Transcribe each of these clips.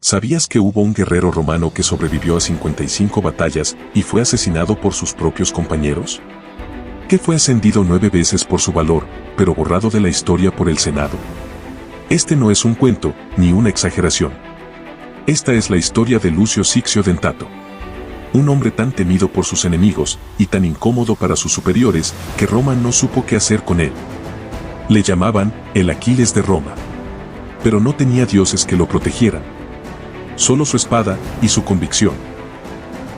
¿Sabías que hubo un guerrero romano que sobrevivió a 55 batallas y fue asesinado por sus propios compañeros? Que fue ascendido 9 veces por su valor, pero borrado de la historia por el Senado. Este no es un cuento, ni una exageración. Esta es la historia de Lucio Siccio Dentato. Un hombre tan temido por sus enemigos y tan incómodo para sus superiores que Roma no supo qué hacer con él. Le llamaban el Aquiles de Roma. Pero no tenía dioses que lo protegieran. Solo su espada y su convicción.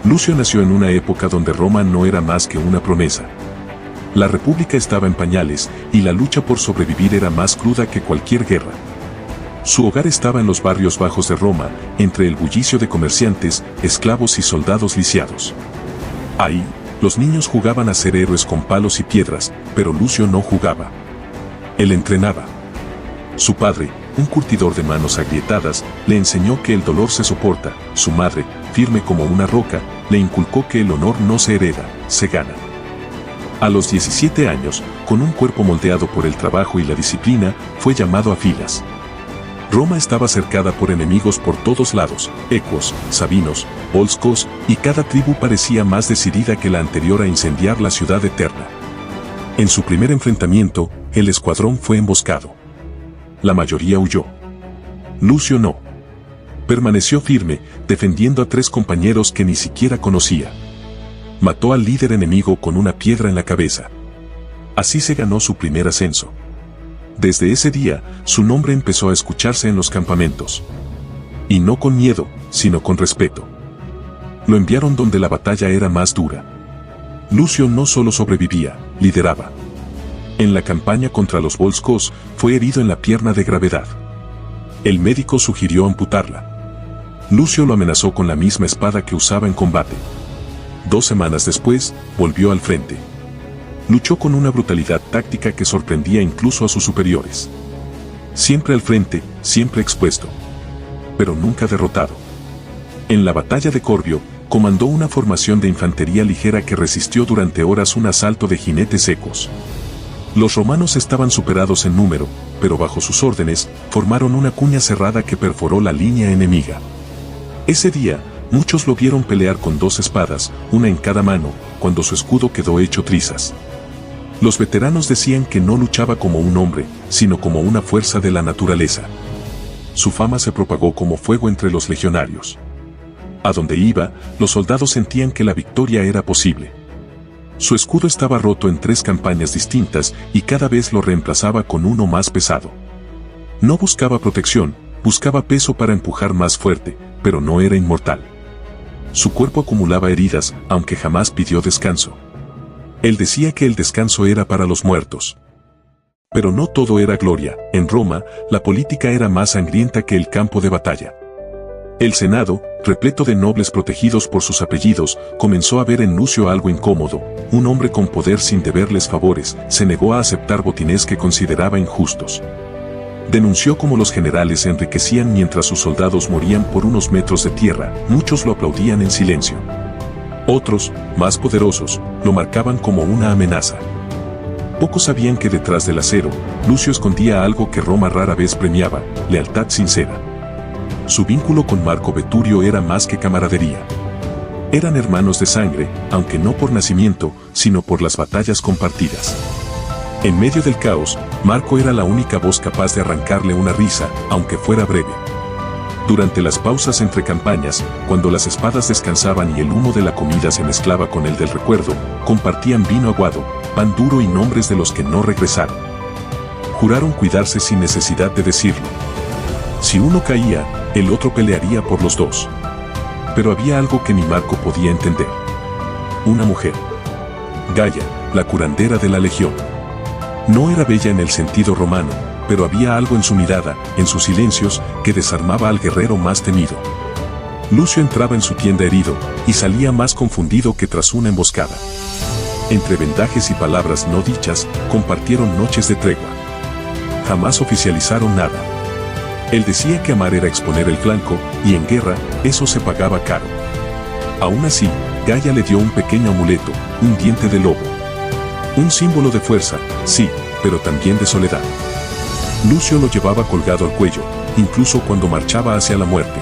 Lucio nació en una época donde Roma no era más que una promesa. La república estaba en pañales y la lucha por sobrevivir era más cruda que cualquier guerra. Su hogar estaba en los barrios bajos de Roma, entre el bullicio de comerciantes, esclavos y soldados lisiados. Ahí, los niños jugaban a ser héroes con palos y piedras, pero Lucio no jugaba. Él entrenaba. Su padre, un curtidor de manos agrietadas, le enseñó que el dolor se soporta. Su madre, firme como una roca, le inculcó que el honor no se hereda, se gana. A los 17 años, con un cuerpo moldeado por el trabajo y la disciplina, fue llamado a filas. Roma estaba cercada por enemigos por todos lados, ecuos, sabinos, volscos, y cada tribu parecía más decidida que la anterior a incendiar la ciudad eterna. En su primer enfrentamiento, el escuadrón fue emboscado. La mayoría huyó. Lucio no. Permaneció firme, defendiendo a 3 compañeros que ni siquiera conocía. Mató al líder enemigo con una piedra en la cabeza. Así se ganó su primer ascenso. Desde ese día, su nombre empezó a escucharse en los campamentos. Y no con miedo, sino con respeto. Lo enviaron donde la batalla era más dura. Lucio no solo sobrevivía, lideraba. En la campaña contra los volscos, fue herido en la pierna de gravedad. El médico sugirió amputarla. Lucio lo amenazó con la misma espada que usaba en combate. 2 semanas después, volvió al frente. Luchó con una brutalidad táctica que sorprendía incluso a sus superiores. Siempre al frente, siempre expuesto. Pero nunca derrotado. En la batalla de Corbio, comandó una formación de infantería ligera que resistió durante horas un asalto de jinetes secos. Los romanos estaban superados en número, pero bajo sus órdenes, formaron una cuña cerrada que perforó la línea enemiga. Ese día, muchos lo vieron pelear con 2 espadas, una en cada mano, cuando su escudo quedó hecho trizas. Los veteranos decían que no luchaba como un hombre, sino como una fuerza de la naturaleza. Su fama se propagó como fuego entre los legionarios. A donde iba, los soldados sentían que la victoria era posible. Su escudo estaba roto en 3 campañas distintas y cada vez lo reemplazaba con uno más pesado. No buscaba protección, buscaba peso para empujar más fuerte, pero no era inmortal. Su cuerpo acumulaba heridas, aunque jamás pidió descanso. Él decía que el descanso era para los muertos. Pero no todo era gloria. En Roma, la política era más sangrienta que el campo de batalla. El Senado, repleto de nobles protegidos por sus apellidos, comenzó a ver en Lucio algo incómodo. Un hombre con poder sin deberles favores, se negó a aceptar botines que consideraba injustos. Denunció cómo los generales se enriquecían mientras sus soldados morían por unos metros de tierra. Muchos lo aplaudían en silencio. Otros, más poderosos, lo marcaban como una amenaza. Pocos sabían que detrás del acero, Lucio escondía algo que Roma rara vez premiaba: lealtad sincera. Su vínculo con Marco Veturio era más que camaradería. Eran hermanos de sangre, aunque no por nacimiento, sino por las batallas compartidas. En medio del caos, Marco era la única voz capaz de arrancarle una risa, aunque fuera breve. Durante las pausas entre campañas, cuando las espadas descansaban y el humo de la comida se mezclaba con el del recuerdo, compartían vino aguado, pan duro y nombres de los que no regresaron. Juraron cuidarse sin necesidad de decirlo. Si uno caía, el otro pelearía por los 2. Pero había algo que ni Marco podía entender. Una mujer. Gaia, la curandera de la legión. No era bella en el sentido romano, pero había algo en su mirada, en sus silencios, que desarmaba al guerrero más temido. Lucio entraba en su tienda herido, y salía más confundido que tras una emboscada. Entre vendajes y palabras no dichas, compartieron noches de tregua. Jamás oficializaron nada. Él decía que amar era exponer el flanco, y en guerra, eso se pagaba caro. Aún así, Gaia le dio un pequeño amuleto, un diente de lobo. Un símbolo de fuerza, sí, pero también de soledad. Lucio lo llevaba colgado al cuello, incluso cuando marchaba hacia la muerte.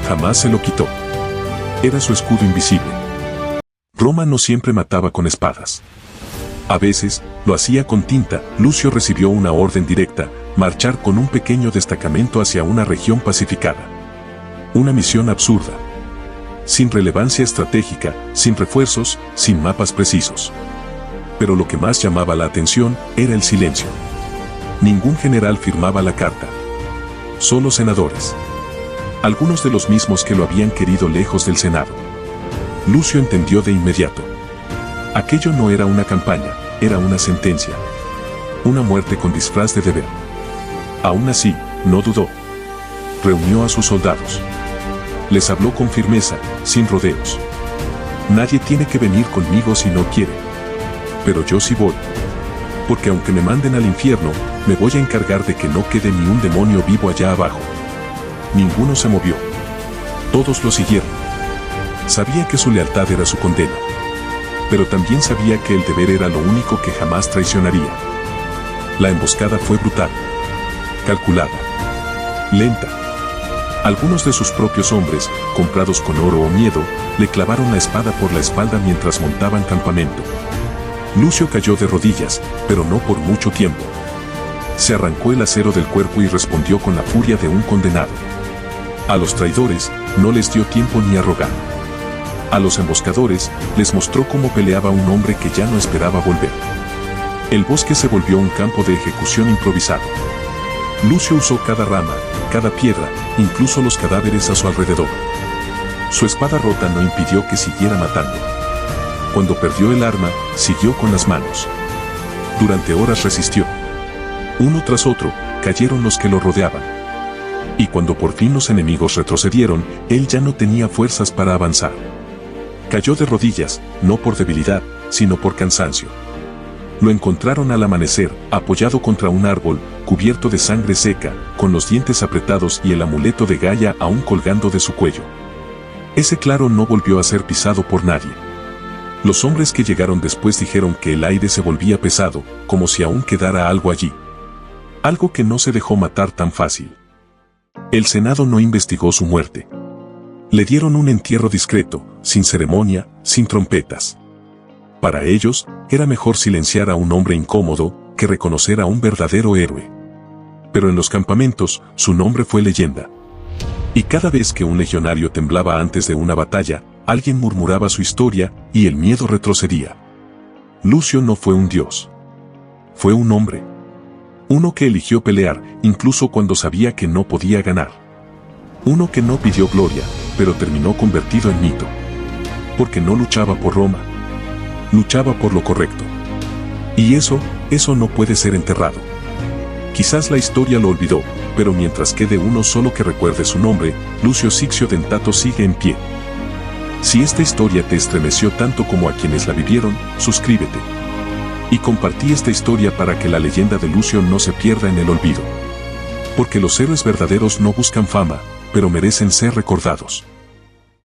Jamás se lo quitó. Era su escudo invisible. Roma no siempre mataba con espadas. A veces, lo hacía con tinta. Lucio recibió una orden directa, marchar con un pequeño destacamento hacia una región pacificada. Una misión absurda. Sin relevancia estratégica, sin refuerzos, sin mapas precisos. Pero lo que más llamaba la atención era el silencio. Ningún general firmaba la carta. Solo senadores. Algunos de los mismos que lo habían querido lejos del Senado. Lucio entendió de inmediato. Aquello no era una campaña, era una sentencia. Una muerte con disfraz de deber. Aún así, no dudó. Reunió a sus soldados. Les habló con firmeza, sin rodeos. Nadie tiene que venir conmigo si no quiere. Pero yo sí voy. Porque aunque me manden al infierno, me voy a encargar de que no quede ni un demonio vivo allá abajo. Ninguno se movió. Todos lo siguieron. Sabía que su lealtad era su condena. Pero también sabía que el deber era lo único que jamás traicionaría. La emboscada fue brutal. Calculada. Lenta. Algunos de sus propios hombres, comprados con oro o miedo, le clavaron la espada por la espalda mientras montaban campamento. Lucio cayó de rodillas, pero no por mucho tiempo. Se arrancó el acero del cuerpo y respondió con la furia de un condenado. A los traidores, no les dio tiempo ni a rogar. A los emboscadores, les mostró cómo peleaba un hombre que ya no esperaba volver. El bosque se volvió un campo de ejecución improvisado. Lucio usó cada rama, cada piedra, incluso los cadáveres a su alrededor. Su espada rota no impidió que siguiera matando. Cuando perdió el arma, siguió con las manos. Durante horas resistió. Uno tras otro, cayeron los que lo rodeaban. Y cuando por fin los enemigos retrocedieron, él ya no tenía fuerzas para avanzar. Cayó de rodillas, no por debilidad, sino por cansancio. Lo encontraron al amanecer, apoyado contra un árbol, cubierto de sangre seca, con los dientes apretados y el amuleto de Gaia aún colgando de su cuello. Ese claro no volvió a ser pisado por nadie. Los hombres que llegaron después dijeron que el aire se volvía pesado, como si aún quedara algo allí. Algo que no se dejó matar tan fácil. El Senado no investigó su muerte. Le dieron un entierro discreto, sin ceremonia, sin trompetas. Para ellos, era mejor silenciar a un hombre incómodo que reconocer a un verdadero héroe. Pero en los campamentos, su nombre fue leyenda. Y cada vez que un legionario temblaba antes de una batalla, alguien murmuraba su historia y el miedo retrocedía. Lucio no fue un dios. Fue un hombre. Uno que eligió pelear, incluso cuando sabía que no podía ganar. Uno que no pidió gloria, pero terminó convertido en mito. Porque no luchaba por Roma. Luchaba por lo correcto. Y eso no puede ser enterrado. Quizás la historia lo olvidó, pero mientras quede uno solo que recuerde su nombre, Lucio Sixio Dentato sigue en pie. Si esta historia te estremeció tanto como a quienes la vivieron, suscríbete. Y compartí esta historia para que la leyenda de Lucio no se pierda en el olvido. Porque los héroes verdaderos no buscan fama, pero merecen ser recordados.